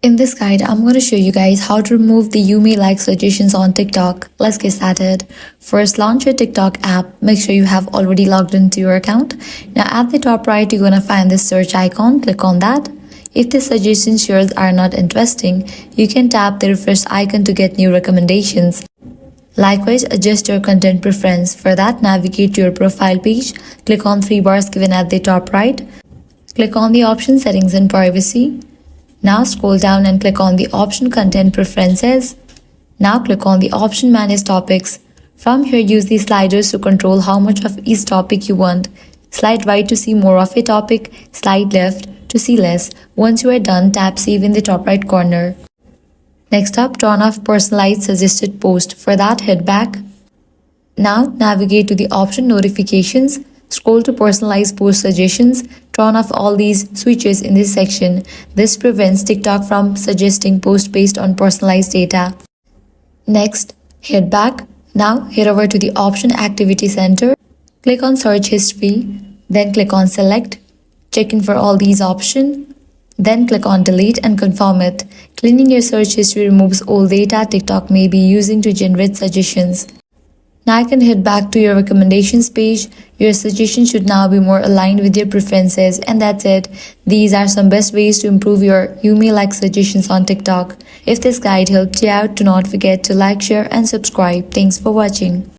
In this guide, I'm going to show you guys how to remove the You May Like suggestions on TikTok. Let's get started. First, launch your TikTok app. Make sure you have already logged into your account. Now at the top right, you're going to find this search icon. Click on that. If the suggestions yours are not interesting, you can tap the refresh icon to get new recommendations. Likewise, adjust your content preference. For that, navigate to your profile page. Click on three bars given at the top right. Click on the option Settings and Privacy. Now scroll down and click on the option Content Preferences. Now click on the option Manage Topics. From here, use the sliders to control how much of each topic you want. Slide right to see more of a topic, slide left to see less. Once you are done, tap Save in the top right corner. Next up, turn off Personalized Suggested Post. For that, head back. Now navigate to the option Notifications. Scroll to Personalized Post Suggestions. Turn off all these switches in this section. This prevents TikTok from suggesting posts based on personalized data. Next, head back. Now head over to the option Activity Center. Click on Search History. Then click on Select. Check in for all these options. Then click on Delete and confirm it. Cleaning your search history removes all data TikTok may be using to generate suggestions. Now you can head back to your recommendations page. Your suggestions should now be more aligned with your preferences, and that's it. These are some best ways to improve your You May Like suggestions on TikTok. If this guide helped you out, do not forget to like, share and subscribe. Thanks for watching.